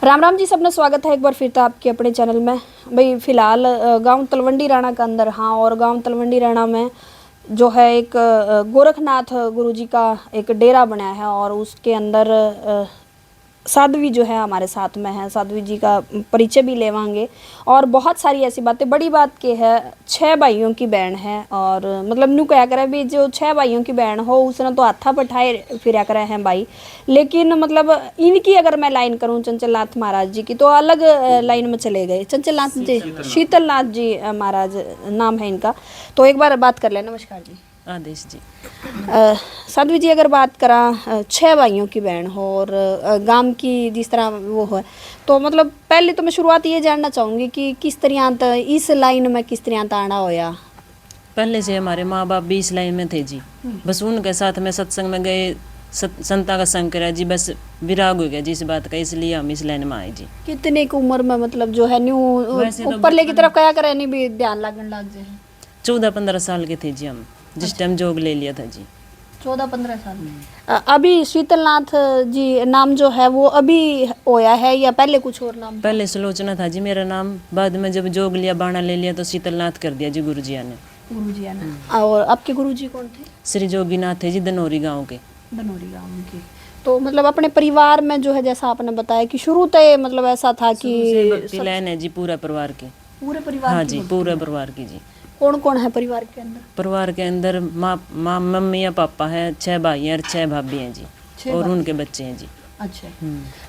राम राम जी, सबने स्वागत है एक बार फिर तो आपके अपने चैनल में। भाई फ़िलहाल गांव तलवंडी राणा के अंदर, हाँ, और गांव तलवंडी राणा में जो है एक गोरखनाथ गुरुजी का एक डेरा बनाया है और उसके अंदर साध्वी जो है हमारे साथ में है। साध्वी जी का परिचय भी लेवांगे और बहुत सारी ऐसी बातें। बड़ी बात के है 6 भाइयों की बहन है और मतलब न्यू क्या करे भी, जो 6 भाइयों की बहन हो उसने तो हाथा पठाए फिर करे हैं भाई। लेकिन मतलब इनकी अगर मैं लाइन करूं चंचल नाथ महाराज जी की, तो अलग लाइन में चले गए। चंचल नाथ जी, शीतल नाथ जी महाराज नाम है इनका। तो एक बार बात कर ले। नमस्कार जी। आदेश जी। साध्वी जी, अगर बात करा 6 भाइयों की बहन हो और गांव की जिस तरह वो है, तो मतलब पहले तो मैं शुरुआत ये जानना चाहूँगी कि किस तरह इस लाइन में किस तरह आना होया। पहले से हमारे माँ बाप भी इस लाइन में थे जी। बस उनके साथ में सत्संग में गए, संता का संग करा जी, बस विराग हो गया जी इस बात का, इसलिए हम इस लाइन में आए जी। कितने की उम्र में मतलब जो है न्यू तो ऊपर की तरफ क्या करे नहीं भी ध्यान लगन लग जाए। 14-15 साल के थे जी हम जिस टाइम जोग ले लिया था जी। 14-15 साल। अभी शीतल नाथ जी नाम जो है वो अभी होया है या पहले कुछ और नाम? पहले सुलोचना था जी मेरा नाम, बाद में जब जोग लिया, बाणा ले लिया तो शीतलनाथ कर दिया जी गुरुजिया ने। गुरुजी ने। और आपके गुरुजी कौन थे? श्री जोगीनाथ थे जी, दनौरी गांव के। दनौरी गांव के। तो मतलब अपने परिवार में जो है, जैसा आपने बताया कि शुरू से मतलब ऐसा था कि लाइन है जी पूरा परिवार के। पूरे परिवार? हाँ जी, पूरे परिवार की जी। कौन कौन है परिवार के अंदर? परिवार के अंदर माँ मम्मी या पापा है, 6 भाई हैं और 6 भाभी हैं जी, और उनके बच्चे हैं जी। अच्छा।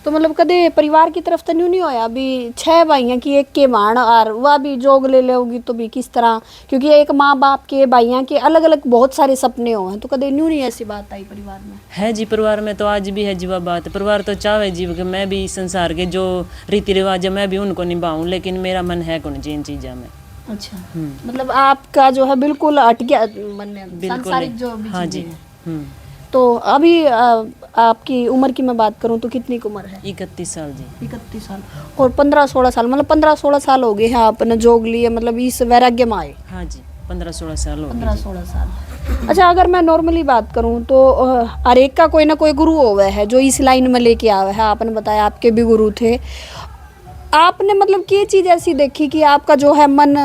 तो मतलब कदे परिवार की तरफ तो नहीं होया अभी 6 भाई हैं कि एक के बाण और वह भी जोग ले लेगी तो भी किस तरह, क्योंकि एक माँ बाप के भाइयों के अलग अलग बहुत सारे सपने हो हैं, तो कदे न्यू नहीं ऐसी बात आई परिवार में? है जी, परिवार में तो आज भी है जी वह बात। परिवार तो चाहे जी कि मैं भी संसार के जो रीति रिवाज है मैं भी उनको निभाऊं, लेकिन मेरा मन है कौन जी इन चीज़ों में। अच्छा। मतलब आपका जो है बिल्कुल हट गया मन में सांसारिक जो भी। हाँ जी। तो अभी आपकी उम्र की मैं बात करूं तो कितनी उम्र है? 31 साल जी। 31 साल। और 15-16 साल, मतलब 15-16 साल हो गए हैं आपने जोग लिए, मतलब इस वैराग्य में आए? हाँ जी, 15-16 साल हो गए। 15-16 साल। अच्छा, अगर मैं नॉर्मली बात करूं तो हर एक का कोई ना कोई गुरु होवे है जो इस लाइन में लेके आवे है। आपने बताया आपके भी गुरु थे। आपने मतलब क्या चीज़ ऐसी देखी कि आपका जो है मन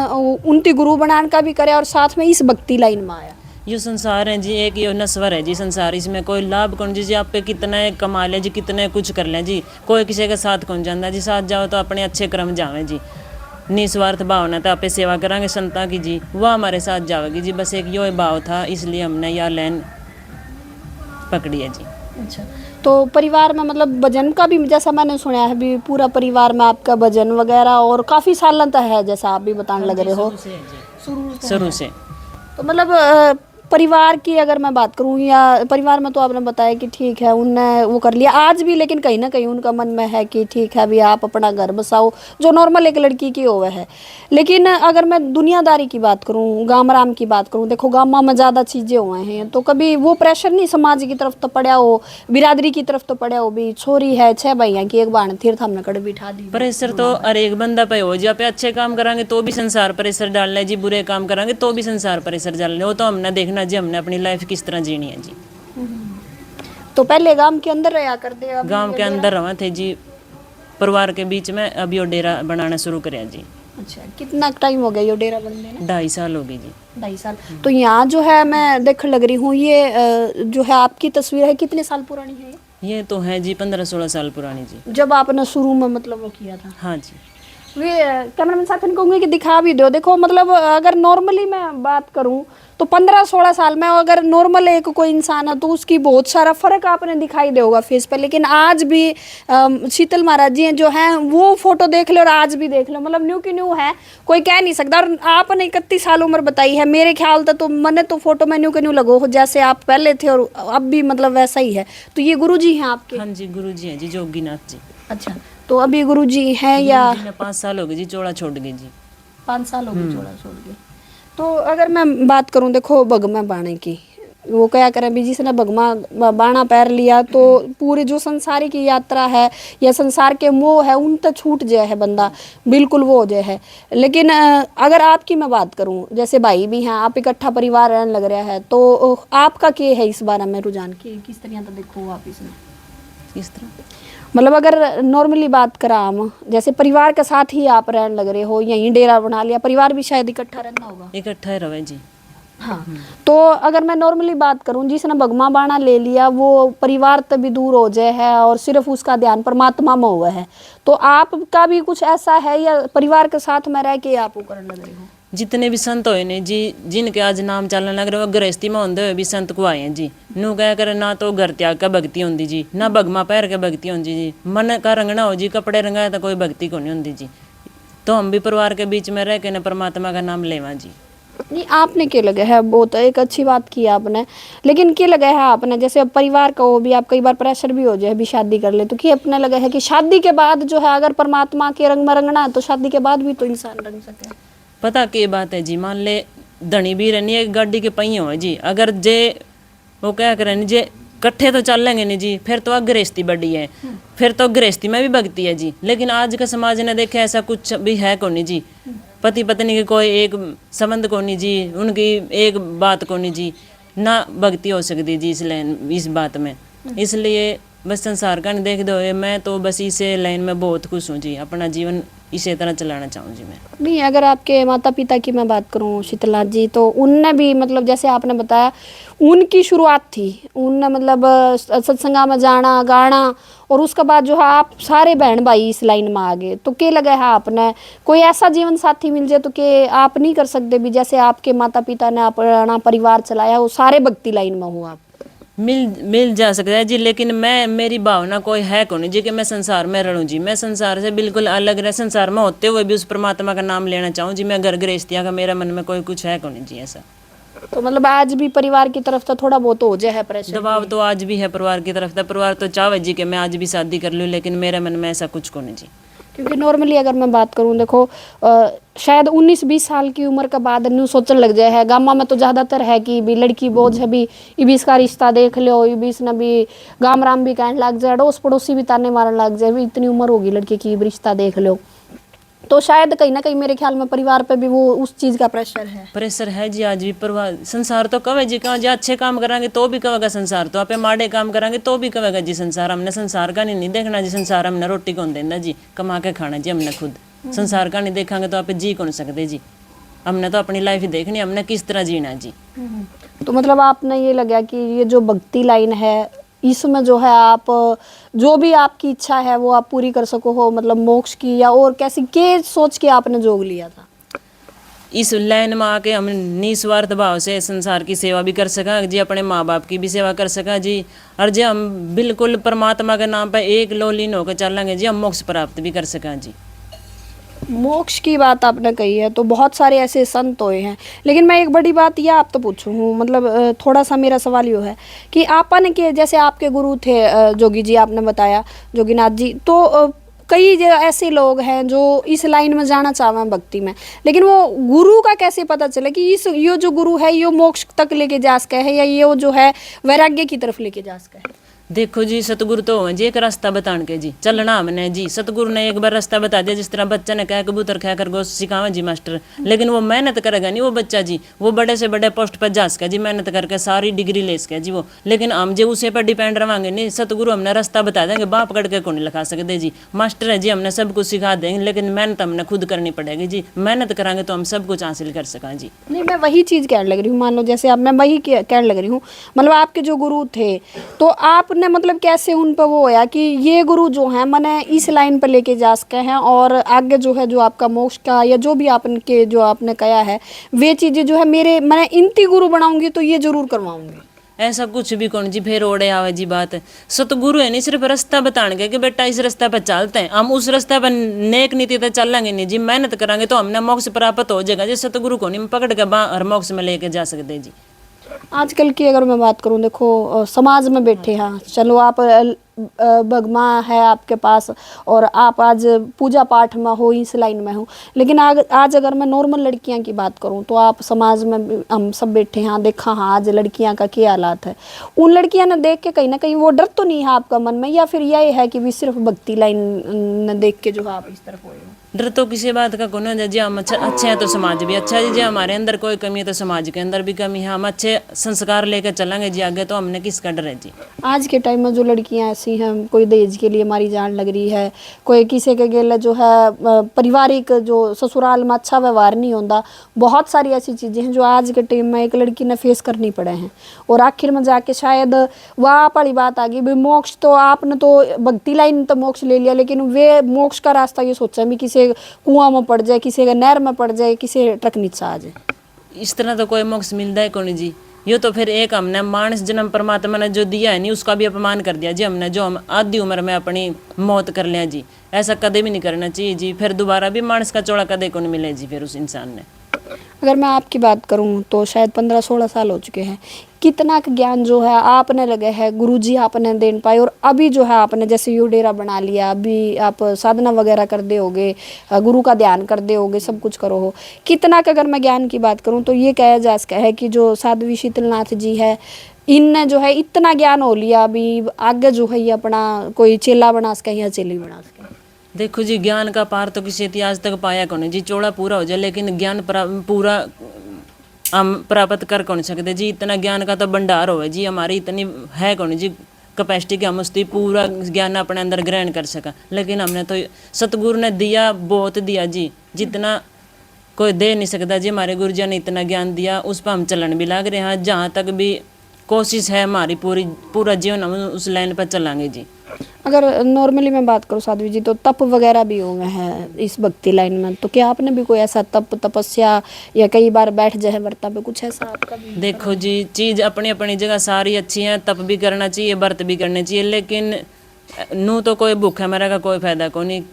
उनती गुरु बनाने का भी करे और साथ में इस भक्ति लाइन में आया? ये संसार है जी, एक ये नस्वर है जी संसार, इसमें कोई लाभ कौन जी आप पे कितने कमा ले जी, कितने कुछ कर लें जी, कोई किसी के साथ कौन जाता जी। साथ जाओ तो अपने अच्छे कर्म जावे जी, निस्वार्थ भावना तो आपे सेवा करांगे संता की जी, वह हमारे साथ जावेगी जी। बस एक यो भाव था, इसलिए हमने यह लाइन पकड़ी है जी। अच्छा। तो परिवार में मतलब भजन का भी, जैसा मैंने सुना है भी पूरा परिवार में आपका भजन वगैरह और काफ़ी साल तक है, जैसा आप भी बताने लग रहे हो। शुरू से। तो मतलब परिवार की अगर मैं बात करूं, या परिवार में तो आपने बताया कि ठीक है उनने वो कर लिया आज भी, लेकिन कहीं ना कहीं उनका मन में है कि ठीक है अभी आप अपना घर बसाओ, जो नॉर्मल एक लड़की की होवे है। लेकिन अगर मैं दुनियादारी की बात करूं, गाँव राम की बात करूं, देखो गाँव में ज़्यादा चीज़ें हुए हैं, तो कभी वो प्रेशर नहीं समाज की तरफ तो पड़ा हो, बिरादरी की तरफ तो पड़ा हो भी छोरी है 6 भैया की एक बाण तीर्थ हमने कड़ बिठा दी? प्रेशर तो हर एक बंदा पे हो जी, आप अच्छे काम करांगे तो भी संसार प्रेशर डालना है जी, बुरे काम करांगे तो भी संसार प्रेशर डालना है। वो तो हमने देखना जी, हमने अपनी लाइफ किस तरह जीनी है जी। तो पहले गांव के अंदर रहा करते? गांव के अंदर रहा थे जी, परिवार के बीच में। अभी वो डेरा बनाना शुरू कराया जी। अच्छा, कितना टाइम हो गया ये डेरा बनने में? 2.5 साल हो गई जी। 2.5 साल। तो यहाँ जो है मैं देख लग रही हूँ, ये जो है आपकी तस्वीर है, कितने साल पुरानी है ये तो है जी 15-16 साल पुरानी जी, जब आपने शुरू में मतलब वो किया था? हाँ जी। वे कैमरामैन साथ में कहूँगी कि दिखा भी दो। देखो मतलब अगर नॉर्मली मैं बात करूँ तो 15-16 साल में अगर नॉर्मल एक कोई इंसान है तो उसकी बहुत सारा फर्क आपने दिखाई दे होगा फेस पे। लेकिन आज भी शीतल महाराज जी जो हैं वो फोटो देख लो और आज भी देख लो, मतलब न्यू की न्यू है, कोई कह नहीं सकता। और आपने 31 साल उम्र बताई है, मेरे ख्याल तो मैंने तो फोटो में न्यू के न्यू लगो हो जैसे आप पहले थे और अब भी मतलब वैसा ही है। तो ये गुरु जी हैं आपके? हाँ जी, गुरु जी हैं जी, जोगीनाथ जी। अच्छा, तो अभी गुरु जी हैं या? 5 साल हो गए जी, चोड़ा छोड़ गए जी। 5 साल हो गए चोड़ा छोड़ गए। तो अगर मैं बात करूं, देखो भगमा बाणे की, वो क्या करें भी, जिसने भगमा बाणा पैर लिया तो पूरी जो संसारी की यात्रा है या संसार के मोह है उन तक छूट जाए है बंदा, बिल्कुल वो हो जाए है। लेकिन अगर आपकी मैं बात करूं, जैसे भाई भी हैं, आप इकट्ठा परिवार रहने लग रहा है, तो आपका क्या है इस बारे में रुझान की, किस तरह का देखो आप इसमें? किस तरह मतलब अगर नॉर्मली बात करा हम, जैसे परिवार के साथ ही आप रहने लग रहे हो, यहीं डेरा बना लिया, परिवार भी शायद इकट्ठा रहना होगा। इकट्ठा ही रहे जी। हाँ, तो अगर मैं नॉर्मली बात करूं, जिसने भगमा बाणा ले लिया वो परिवार तक भी दूर हो जाए है और सिर्फ उसका ध्यान परमात्मा में हुआ है, तो आपका भी कुछ ऐसा है या परिवार के साथ में रह के आप वो करने लग रहे हो? जितने भी संत होए ने जी, जिनके आज नाम चलने लग रहे, वो गृहस्थी में होंदे हुए भी संत को आए हैं जी। नू कह कर ना तो घर त्याग का भक्ति होंदी जी, ना भगमा पैर के भक्ति होंदी जी। मन का रंगना हो जी, कपड़े रंगा तो कोई भक्ति को नहीं होंदी जी। तो हम भी परिवार के बीच में रह के न परमात्मा का नाम लेवा जी। नहीं, आपने क्या लगा है, बहुत एक अच्छी बात की आपने, लेकिन क्या लगा है आपने, जैसे अब परिवार का वो भी आप कई बार प्रेशर भी हो जाए भी शादी कर ले, तो क्या अपने लगा है कि शादी के बाद जो है अगर परमात्मा के रंग में रंगना है तो शादी के बाद भी तो इंसान रंग सके? पता क्या बात है जी, मान ले धनी भी रहनी है गाड़ी के पहिए हो जी, अगर जे वो क्या करें जे कट्ठे तो चल लेंगे नहीं जी, फिर तो गृहस्थी बड़ी है, फिर तो गृहस्थी में भी भक्ति है जी। लेकिन आज का समाज ने देखे ऐसा कुछ भी है को नहीं जी, पति पत्नी के कोई एक संबंध को नहीं जी, उनकी एक बात को नहीं जी, ना भक्ति हो सकती जी इस बात में। इसलिए बस संसार का नहीं देखते हुए मैं तो बस इसे लाइन में बहुत खुश हूँ जी, अपना जीवन इसी तरह चलाना चाहूँ जी मैं। नहीं, अगर आपके माता पिता की मैं बात करूं शीतलनाथ जी, तो उनने भी मतलब जैसे आपने बताया उनकी शुरुआत थी, उनने मतलब सत्संगा में जाना गाना, और उसके बाद जो है आप सारे बहन भाई इस लाइन में आ गए, तो क्या लगा है आपने कोई ऐसा जीवन साथी मिल जाए तो कि आप नहीं कर सकते भी जैसे आपके माता पिता ने अपना परिवार चलाया वो सारे भक्ति लाइन में हो आप? मिल जा सकता है जी, लेकिन मैं मेरी भावना कोई है कौन जी कि मैं संसार में रहूं जी। मैं संसार से बिल्कुल अलग रह, संसार में होते हुए भी उस परमात्मा का नाम लेना चाहूँ जी। मैं घर गृहस्थियाँ का मेरा मन में कोई कुछ है कौन जी ऐसा। तो मतलब आज भी परिवार की तरफ से थोड़ा बहुत हो जाए है प्रेशर? दबाव तो आज भी है परिवार की तरफ से। परिवार तो चाहे जी कि मैं आज भी शादी कर लूँ, लेकिन मेरे मन में ऐसा कुछ को नहीं जी। क्योंकि नॉर्मली अगर मैं बात करूं, देखो शायद 19-20 साल की उम्र के बाद न्यू सोचने लग जाए है, गामा में तो ज़्यादातर है कि भी लड़की बोझ है, भी इबीस का रिश्ता देख लो, इबीस ने भी गाम राम भी कहने लग जाए, अड़ोस पड़ोसी भी ताने मारने लग जाए भी इतनी उम्र होगी लड़की की, रिश्ता देख लो। तो शायद कहीं ना कहीं मेरे ख्याल में परिवार पे भी वो उस चीज़ का प्रेशर है जी। आज भी परिवार संसार तो कवे जी, कहा जी अच्छे काम करांगे तो भी कवेगा संसार, तो आपे माड़े काम करांगे तो भी कवेगा जी संसार। हमने संसार का नहीं देखना जी, संसार हमने रोटी कौन देना जी, कमा के खाना जी हमने खुद। संसार का नहीं देखांगे तो आप जी कौन सकते जी। हमने तो अपनी लाइफ ही देखनी, हमने किस तरह जीना है जी। तो मतलब आपने ये लगा कि ये जो भक्ति लाइन है इसमें जो है आप जो भी आपकी इच्छा है वो आप पूरी कर सको हो, मतलब मोक्ष की, या और कैसी के सोच के आपने जोग लिया था? इस लाइन में आके हम निस्वार्थ भाव से संसार की सेवा भी कर सका जी, अपने माँ बाप की भी सेवा कर सका जी, और जो हम बिल्कुल परमात्मा के नाम पर एक लोलीन होकर चलेंगे जी, हम मोक्ष प्राप्त भी कर सका जी। मोक्ष की बात आपने कही है तो बहुत सारे ऐसे संत हुए हैं, लेकिन मैं एक बड़ी बात यह आप तो पूछूँ हूँ, मतलब थोड़ा सा मेरा सवाल ये है कि आपने के जैसे आपके गुरु थे जोगी जी, आपने बताया जोगीनाथ जी, तो कई ऐसे लोग हैं जो इस लाइन में जाना चाहते हैं भक्ति में, लेकिन वो गुरु का कैसे पता चले कि इस ये जो गुरु है ये मोक्ष तक लेके जा सके है या ये जो है वैराग्य की तरफ लेके जा सके है? देखो जी, सतगुरु तो हो जी एक रास्ता बताने के जी, चलना हमने जी। सतगुरु ने एक बार रास्ता बता दिया, जिस तरह बच्चा ने कहा कबूतर खा कर गोश्त सिखावे जी मास्टर, लेकिन वो मेहनत करेगा नहीं वो बच्चा जी, वो बड़े से बड़े पोस्ट पर जा सके जी, मेहनत करके सारी डिग्री ले सके जी वो। लेकिन हम जो उसे पर डिपेंड रवांगे नहीं, सतगुरु हमने रास्ता बता देंगे, बाप कड़ के कौन लिखा सकते जी। मास्टर है जी, हमने सब कुछ सिखा देंगे, लेकिन मेहनत हमने खुद करनी पड़ेगी जी। मेहनत करांगे तो हम सब कुछ हासिल कर सकें जी। नहीं, मैं वही चीज़ कहने लग रही हूँ, मान लो जैसे अब मैं वही कहने लग रही हूँ, मतलब आपके जो गुरु थे तो आपने मतलब कैसे उन पर वो होया कि ये गुरु जो है मैंने इस लाइन पर लेके जा सके हैं और आगे जो है जो आपका मोक्ष का या जो भी आपने जो आपने कहा है वे चीज़ें जो है मेरे मैं इनती गुरु बनाऊंगी तो ये जरूर करवाऊंगी? ऐसा कुछ भी कौन जी, फिर ओढ़े आवे जी बात। सतगुरु है नहीं सिर्फ रास्ता बताने के कि बेटा इस रास्ते पर चलते हैं, हम उस रास्ते पर नेक नीति तो चलेंगे नहीं जी, मेहनत करेंगे तो हमने मोक्ष प्राप्त हो जाएगा जी। सतगुरु को नहीं पकड़ के हर मोक्ष में लेके जा सकते जी। आजकल की अगर मैं बात करूं, देखो समाज में बैठे हैं, चलो आप भगमा है आपके पास और आप आज पूजा पाठ में हो, इस लाइन में हो, लेकिन आज अगर मैं नॉर्मल लड़कियां की बात करूं तो आप समाज में हम सब बैठे हैं, देखा हाँ आज लड़कियां का क्या हालात है, उन लड़कियां ने देख के कहीं ना कहीं वो डर तो नहीं है आपका मन में, या फिर यही है कि भी सिर्फ भक्ति लाइन न देख के जो है आप इस तरफ हो? डर तो किसी बात का कौन है जी। हम अच्छे हैं तो समाज भी अच्छा है जी। हमारे अंदर कोई कमी है तो समाज के अंदर भी कमी है। हम अच्छे संस्कार लेकर चलेंगे जी आगे, तो हमने किसका डर है जी। आज के टाइम में जो लड़कियां ऐसी हैं, कोई दहेज के लिए हमारी जान लग रही है, कोई किसी के गेले जो है पारिवारिक जो ससुराल में अच्छा व्यवहार नहीं होता, बहुत सारी ऐसी चीज़ें हैं जो आज के टाइम में एक लड़की ने फेस करनी पड़े हैं। और आखिर में जाके शायद वह वाली बात आ गई भाई, मोक्ष तो आपने तो भक्ति लाइन तो मोक्ष ले लिया, लेकिन वे मोक्ष का रास्ता ये सोचा भी किसी कुआं में पड़ जाए, किसी का नहर में पड़ जाए, किसी ट्रक नीचे आ जाए। इस तरह तो कोई मोक्ष मिलता है कौन जी। ये तो फिर एक हमने मानस जन्म परमात्मा ने जो दिया है नहीं, उसका भी अपमान कर दिया जी हमने, जो हम आधी उम्र में अपनी मौत कर लिया जी। ऐसा कदे भी नहीं करना चाहिए जी। फिर दोबारा भी मानस का चौड़ा कदे को नहीं मिले जी फिर उस इंसान ने। अगर मैं आपकी बात करूं तो शायद 15-16 साल हो चुके हैं। कितना का ज्ञान जो है आपने लगे है, गुरुजी आपने दे पाए, और अभी जो है आपने जैसे यू डेरा बना लिया, अभी आप साधना वगैरह कर दे होगे, गुरु का ध्यान कर दे होगे, सब कुछ करो हो। कितना का अगर मैं ज्ञान की बात करूं तो ये कहा जा सकता है कि जो साध्वी शीतलनाथ जी है, इनने जो है इतना ज्ञान हो लिया, अभी आगे जो है ये अपना कोई चेला बना सके या चेली बना सके। देखो जी, ज्ञान का पार तो किसी इतिहास तक पाया कौन जी। चौड़ा पूरा हो जाए लेकिन ज्ञान पूरा हम प्राप्त कर कौन सकते जी। इतना ज्ञान का तो भंडार हो जी, हमारी इतनी है कौन जी कैपेसिटी कि हम उसकी पूरा ज्ञान अपने अंदर ग्रहण कर सका। लेकिन हमने तो सतगुरु ने दिया, बहुत दिया जी, जितना कोई दे नहीं सकता जी। हमारे गुरु जी ने इतना ज्ञान दिया, उस पर हम चलन भी लग रहे हैं। जहाँ तक भी कोशिश है हमारी, पूरा जीवन हम उस लाइन पर चलाएंगे जी। अगर नॉर्मली मैं बात करूँ साध्वी जी, तो तप वगैरह भी हो गए हैं इस भक्ति लाइन में, तो क्या आपने भी कोई ऐसा तपस्या या कई बार बैठ जाए व्रता पे, कुछ ऐसा आपका भी? देखो जी, चीज़ अपनी अपनी जगह सारी अच्छी है। तप भी करना चाहिए, व्रत भी करने चाहिए, लेकिन नू तो कोई भूखा मरा का कोई फायदा को नहीं।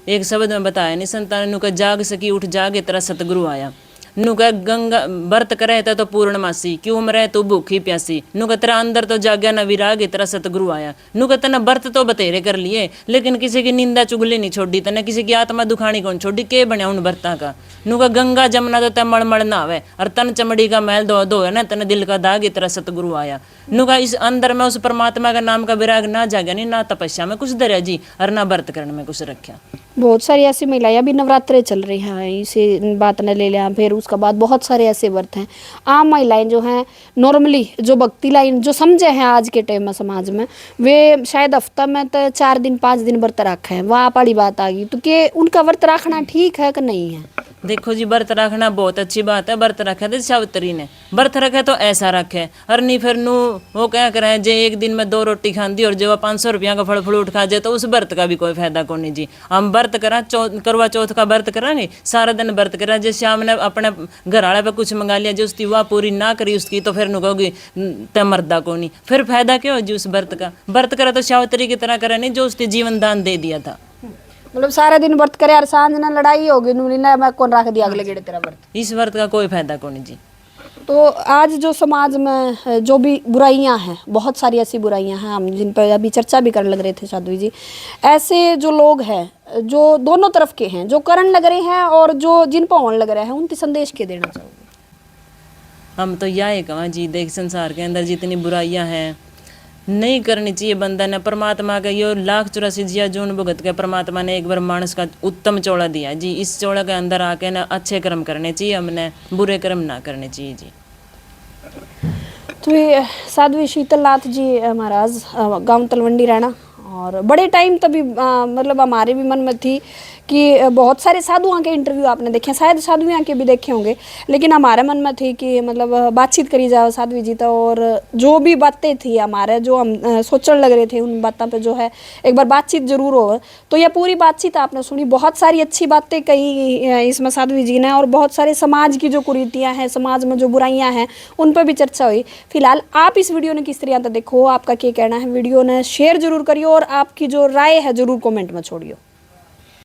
एक शब्द में बताया नहीं संतान नू का, जाग सकी उठ जागे तेरा सतगुरु आया। नू कह गंगा व्रत करे तो पूर्णमासी, क्यों मरे तू भूखी प्यासी। नू कह तेरा अंदर तो जागया न विराग तेरा सतगुरु आया। नू कह तेना व्रत तो बतेरे कर लिए, लेकिन किसी की निंदा चुगली नहीं छोड़ी, तने किसी की आत्मा दुखानी कौन छोड़ी, के बना उन व्रता का। नू कह गंगा जमुना तो तय मड़मड़ ना आवे, और तन चमड़ी का मैल धो धो है ना, तने दिल का दाग तेरा सतगुरु आया। नू कह इस अंदर में उस परमात्मा का नाम का विराग ना जागया नहीं, ना तपस्या में कुछ धरया जी, और ना व्रत करने में कुछ रखा। बहुत सारी ऐसी महिलाएं, अभी नवरात्रे चल रही हैं, इसे बात ने ले लिया, फिर उसका बाद बहुत सारे ऐसे व्रत हैं। आम महिलाएं जो हैं नॉर्मली जो भक्ति लाइन जो समझे हैं आज के टाइम में समाज में, वे शायद हफ्ता में तो 4 दिन 5 दिन व्रत रखे हैं, वहाँ वाली बात आ गई। तो क्या उनका व्रत रखना ठीक है कि नहीं है? देखो जी, व्रत रखना बहुत अच्छी बात है। व्रत रखे थे सावित्री ने, व्रत रखे तो ऐसा रखे, और नहीं फिर नू वो क्या करें जे एक दिन में 2 रोटी खाती और जो 500 रुपया का फल फ्रूट खा जाए, तो उस व्रत का भी कोई फायदा को नहीं जी। हम व्रत करा, करवा चौथ का व्रत करांगे, सारा दिन व्रत करा। जैसे हमने अपने घर वाले पे कुछ मंगा लिया, जो उसकी वाह पूरी ना करी उसकी, तो फिर नू कहोगी ते मर्दा को नहीं, फिर फायदा क्या हो जी उस व्रत का। व्रत करा तो सावित्री की तरह करे नहीं, जो उसकी जीवन दान दे दिया था। मतलब सारे दिन व्रत करे और सांझ ना लड़ाई होगी, नूरी ना मैं कौन रख दिया अगले गेड़े तेरा व्रत। इस व्रत का कोई फायदा को नहीं जी। तो आज जो समाज में जो भी बुराइयां हैं, बहुत सारी ऐसी बुराइयां हैं, हम जिन पर अभी चर्चा भी करने लग रहे थे साध्वी जी, ऐसे जो लोग हैं जो दोनों तरफ के हैं, जो करण लग रहे हैं और जो जिन पर होने लग रहे हैं, उनकी संदेश के देना चाहोगे? हम तो यही कहा जी, देख संसार के अंदर जितनी बुराइयां हैं नहीं करनी चाहिए बंदा ने। परमात्मा का यो 1,84,000 जिया जून भुगत के परमात्मा ने एक बार मानस का उत्तम चौड़ा दिया जी। इस चौड़ा के अंदर आके ना अच्छे कर्म करने चाहिए, हमने बुरे कर्म ना करने चाहिए जी। तो ये साध्वी शीतलनाथ जी महाराज, गांव तलवंडी रहना, और बड़े टाइम तभी मतलब हमारे भी मन में थी कि बहुत सारे साधुओं के इंटरव्यू आपने देखे, शायद साधुओं के भी देखे होंगे, लेकिन हमारे मन में थी कि मतलब बातचीत करी जाओ साध्वी जी तो, और जो भी बातें थी हमारे जो हम सोचने लग रहे थे उन बातों पे जो है एक बार बातचीत जरूर हो। तो यह पूरी बातचीत आपने सुनी, बहुत सारी अच्छी बातें कही इसमें साध्वी जी ने, और बहुत सारे समाज की जो कुरीतियाँ हैं, समाज में जो बुराइयाँ हैं, उन पर भी चर्चा हुई। फिलहाल आप इस वीडियो ने किस तरह देखो, आपका क्या कहना है, वीडियो ने शेयर जरूर करियो, और आपकी जो राय है जरूर कॉमेंट में छोड़ियो।